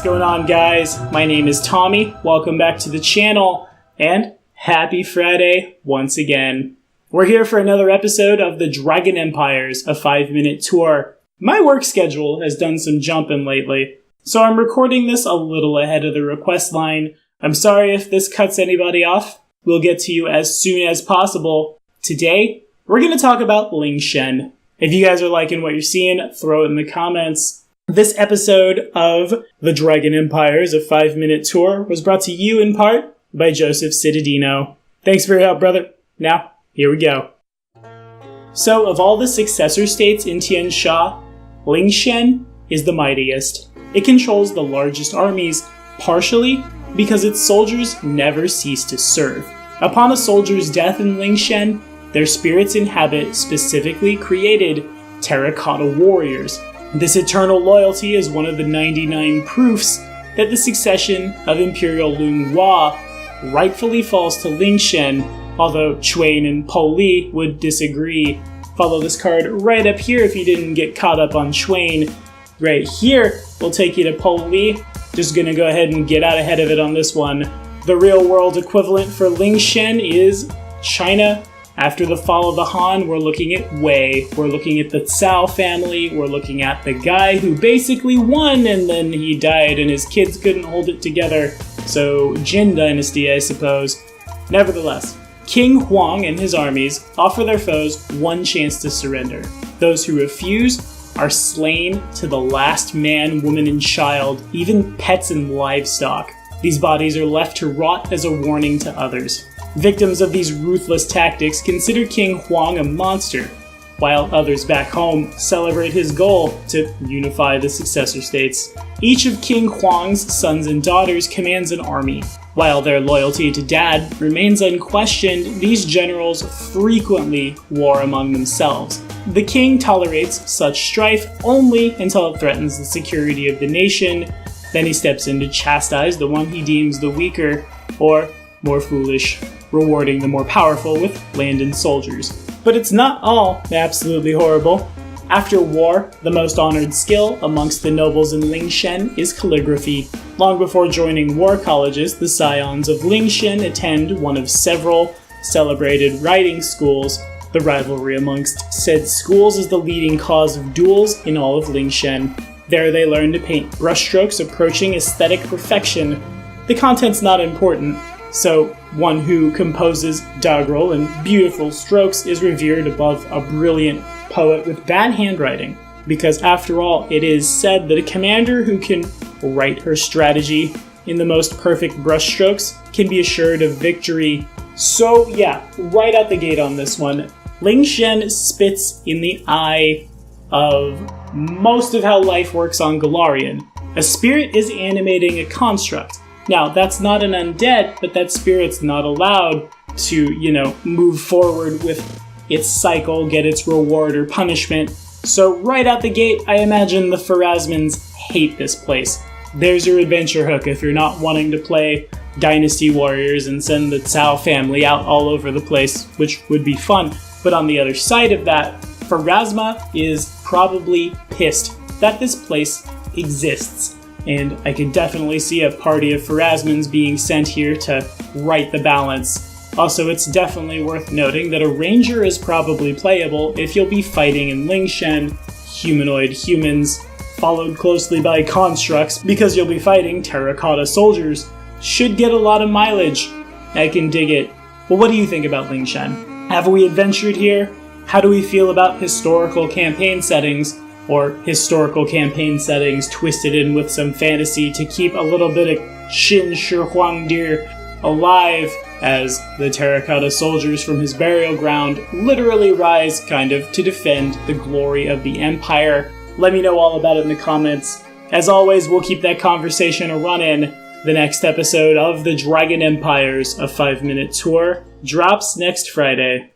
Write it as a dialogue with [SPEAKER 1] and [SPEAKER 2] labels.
[SPEAKER 1] going on, guys? My name is Tommy. Welcome back to the channel, and happy Friday once again. We're here for another episode of the Dragon Empires, a 5-minute tour. My work schedule has done some jumping lately, so I'm recording this a little ahead of the request line. I'm sorry if this cuts anybody off. We'll get to you as soon as possible. Today, we're going to talk about Lingshen. If you guys are liking what you're seeing, throw it in the comments. This episode of the Dragon Empires, a 5-minute tour, was brought to you in part by Joseph Citadino. Thanks for your help, brother. Now, here we go. So, of all the successor states in Tian Sha, Lingshen is the mightiest. It controls the largest armies, partially because its soldiers never cease to serve. Upon a soldier's death in Lingshen, their spirits inhabit specifically created terracotta warriors. This eternal loyalty is one of the 99 proofs that the succession of Imperial Lung Hua rightfully falls to Lingshen, although Chuan and Po Li would disagree. Follow this card right up here if you didn't get caught up on Chuan. Right here will take you to Po Li. Just gonna go ahead and get out ahead of it on this one. The real world equivalent for Lingshen is China. After the fall of the Han, we're looking at Wei, we're looking at the Cao family, we're looking at the guy who basically won and then he died and his kids couldn't hold it together. So, Jin Dynasty, I suppose. Nevertheless, King Huang and his armies offer their foes one chance to surrender. Those who refuse are slain to the last man, woman, and child, even pets and livestock. These bodies are left to rot as a warning to others. Victims of these ruthless tactics consider King Huang a monster, while others back home celebrate his goal to unify the successor states. Each of King Huang's sons and daughters commands an army. While their loyalty to dad remains unquestioned, these generals frequently war among themselves. The king tolerates such strife only until it threatens the security of the nation. Then he steps in to chastise the one he deems the weaker, or more foolish, rewarding the more powerful with land and soldiers. But it's not all absolutely horrible. After war, the most honored skill amongst the nobles in Lingshen is calligraphy. Long before joining war colleges, the scions of Lingshen attend one of several celebrated writing schools. The rivalry amongst said schools is the leading cause of duels in all of Lingshen. There they learn to paint brushstrokes approaching aesthetic perfection. The content's not important, so one who composes doggerel and beautiful strokes is revered above a brilliant poet with bad handwriting, because after all, it is said that a commander who can write her strategy in the most perfect brushstrokes can be assured of victory. So yeah, right out the gate on this one, Lingshen spits in the eye of most of how life works on Galarian. A spirit is animating a construct. Now, that's not an undead, but that spirit's not allowed to, move forward with its cycle, get its reward or punishment. So right out the gate, I imagine the Pharasmans hate this place. There's your adventure hook if you're not wanting to play Dynasty Warriors and send the Cao family out all over the place, which would be fun. But on the other side of that, Pharasma is probably pissed that this place exists. And I could definitely see a party of Pharasmans being sent here to right the balance. Also, it's definitely worth noting that a ranger is probably playable if you'll be fighting in Lingshen, humanoid humans, followed closely by constructs, because you'll be fighting terracotta soldiers. Should get a lot of mileage. I can dig it. Well, what do you think about Lingshen? Have we adventured here? How do we feel about historical campaign settings? Or historical campaign settings twisted in with some fantasy to keep a little bit of Qin Shi Huangdi alive as the terracotta soldiers from his burial ground literally rise to defend the glory of the empire. Let me know all about it in the comments. As always, we'll keep that conversation a-running. The next episode of the Dragon Empires, a 5-minute tour, drops next Friday.